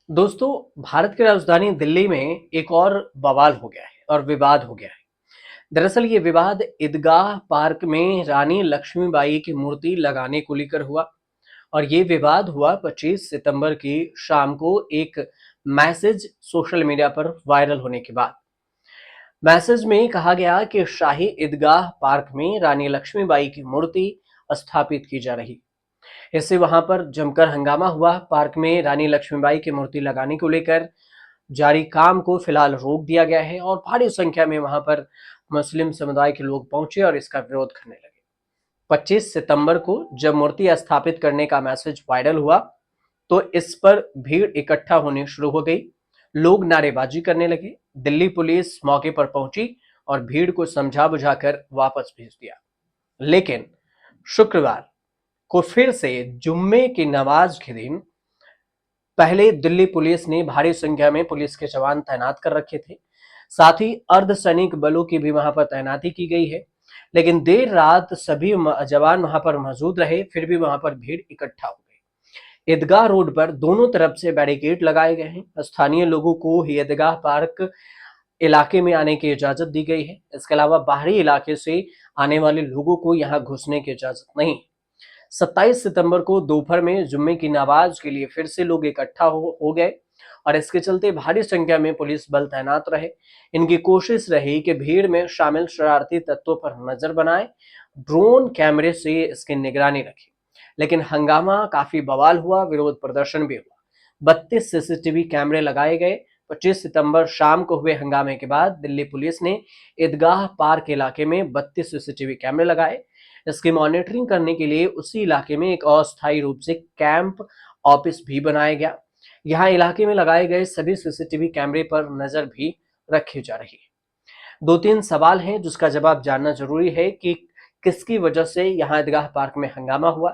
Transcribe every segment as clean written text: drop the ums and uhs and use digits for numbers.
दोस्तों, भारत की राजधानी दिल्ली में एक और बवाल हो गया है और विवाद हो गया है। दरअसल ये विवाद ईदगाह पार्क में रानी लक्ष्मीबाई की मूर्ति लगाने को लेकर हुआ। और ये विवाद हुआ 25 सितंबर की शाम को एक मैसेज सोशल मीडिया पर वायरल होने के बाद। मैसेज में कहा गया कि शाही ईदगाह पार्क में रानी लक्ष्मीबाई की मूर्ति स्थापित की जा रही। इससे वहां पर जमकर हंगामा हुआ। पार्क में रानी लक्ष्मीबाई की मूर्ति लगाने को लेकर जारी काम को फिलहाल रोक दिया गया है और भारी संख्या में वहां पर मुस्लिम समुदाय के लोग पहुंचे और इसका विरोध करने लगे। 25 सितंबर को जब मूर्ति स्थापित करने का मैसेज वायरल हुआ तो इस पर भीड़ इकट्ठा होनी शुरू हो गई। लोग नारेबाजी करने लगे। दिल्ली पुलिस मौके पर पहुंची और भीड़ को समझा बुझाकर वापस भेज दिया। लेकिन शुक्रवार को फिर से जुम्मे की नमाज के दिन पहले दिल्ली पुलिस ने भारी संख्या में पुलिस के जवान तैनात कर रखे थे। साथ ही अर्धसैनिक बलों की भी वहां पर तैनाती की गई है। लेकिन देर रात सभी जवान वहां पर मौजूद रहे, फिर भी वहां पर भीड़ इकट्ठा हो गई। ईदगाह रोड पर दोनों तरफ से बैरिकेड लगाए गए हैं। स्थानीय लोगों को ईदगाह पार्क इलाके में आने की इजाजत दी गई है। इसके अलावा बाहरी इलाके से आने वाले लोगों को यहां घुसने की इजाजत नहीं। 27 सितंबर को दोपहर में जुम्मे की नमाज के लिए फिर से लोग इकट्ठा हो गए और इसके चलते भारी संख्या में पुलिस बल तैनात रहे। इनकी कोशिश रही कि भीड़ में शामिल शरारती तत्वों पर नजर बनाए, ड्रोन कैमरे से इसकी निगरानी रखी। लेकिन हंगामा काफी बवाल हुआ, विरोध प्रदर्शन भी हुआ। 32 सीसीटीवी कैमरे लगाए गए। 25 सितंबर शाम को हुए हंगामे के बाद दिल्ली पुलिस ने ईदगाह पार्क इलाके में 32 सीसीटीवी कैमरे लगाए। इसकी मॉनिटरिंग करने के लिए उसी इलाके में एक अस्थायी रूप से कैंप ऑफिस भी बनाया गया। यहाँ इलाके में लगाए गए सभी सीसीटीवी कैमरे पर नजर भी रखी जा रही है। दो तीन सवाल हैं जिसका जवाब जानना जरूरी है कि किसकी वजह से यहाँ ईदगाह पार्क में हंगामा हुआ।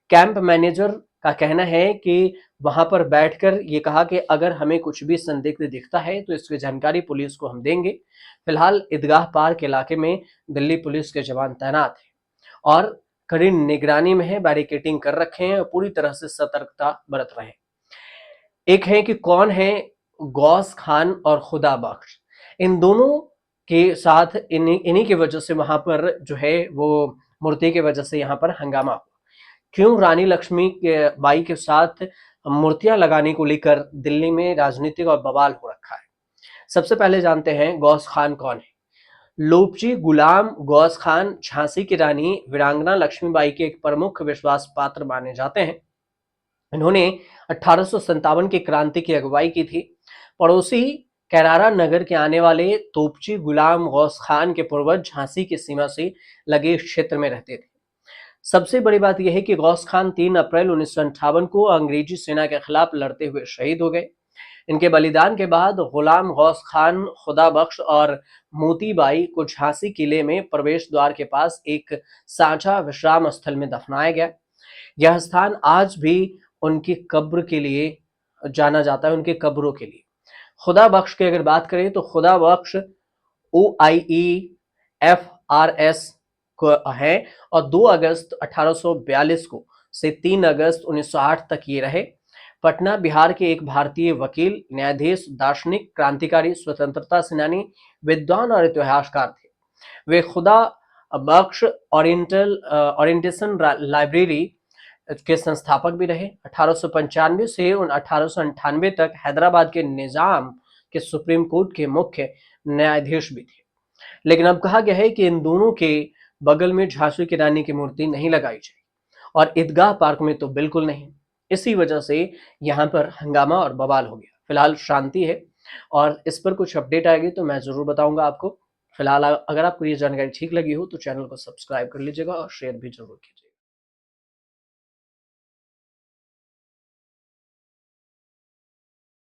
कैंप मैनेजर का कहना है कि वहां पर बैठकर ये कहा कि अगर हमें कुछ भी संदिग्ध दिखता है तो इसकी जानकारी पुलिस को हम देंगे। फिलहाल ईदगाह पार्क इलाके में दिल्ली पुलिस के जवान तैनात हैं और कड़ी निगरानी में है, बैरिकेडिंग कर रखे हैं और पूरी तरह से सतर्कता बरत रहे हैं। एक है कि कौन है गौस खान और खुदा बख्श। इन दोनों के साथ इन्हीं की वजह से वहां पर जो है वो मूर्ति की वजह से यहाँ पर हंगामा हुआ। क्यों रानी लक्ष्मी के बाई के साथ मूर्तियां लगाने को लेकर दिल्ली में राजनीतिक और बवाल हो रखा है। सबसे पहले जानते हैं गौस खान कौन है। लोपची गुलाम गौस खान झांसी की रानी वीरांगना लक्ष्मीबाई के एक प्रमुख विश्वास पात्र माने जाते हैं। इन्होंने 1857 की क्रांति की अगुवाई की थी। पड़ोसी कैरारा नगर के आने वाले तोपची गुलाम गौस खान के पूर्वज झांसी की सीमा से लगे क्षेत्र में रहते थे। सबसे बड़ी बात यह है कि गौस खान 3 अप्रैल 1958 को अंग्रेजी सेना के खिलाफ लड़ते हुए शहीद हो गए। इनके बलिदान के बाद गुलाम गौस खान, खुदा बख्श और मोतीबाई को झांसी किले में प्रवेश द्वार के पास एक साझा विश्राम स्थल में दफनाया गया। यह स्थान आज भी उनकी कब्र के लिए जाना जाता है, उनके कब्रों के लिए। खुदा बख्श की अगर बात करें तो खुदा बख्श OIE-FRS को है और 2 अगस्त 1842 को से 3 अगस्त 1908 तक ये रहे। पटना बिहार के एक भारतीय वकील, न्यायाधीश, दार्शनिक, क्रांतिकारी, स्वतंत्रता सेनानी, विद्वान और इतिहासकार थे। वे खुदा बख्श ओरिएंटेशन लाइब्रेरी के संस्थापक भी रहे। 1895 से 1898 तक हैदराबाद के निजाम के सुप्रीम कोर्ट के मुख्य न्यायाधीश भी थे। लेकिन अब कहा गया है कि इन दोनों के बगल में झांसी की रानी की मूर्ति नहीं लगाई जाएगी और ईदगाह पार्क में तो बिल्कुल नहीं। इसी वजह से यहाँ पर हंगामा और बवाल हो गया। फिलहाल शांति है और इस पर कुछ अपडेट आएगी तो मैं जरूर बताऊंगा आपको। फिलहाल अगर आपको ये जानकारी ठीक लगी हो तो चैनल को सब्सक्राइब कर लीजिएगा और शेयर भी जरूर कीजिए।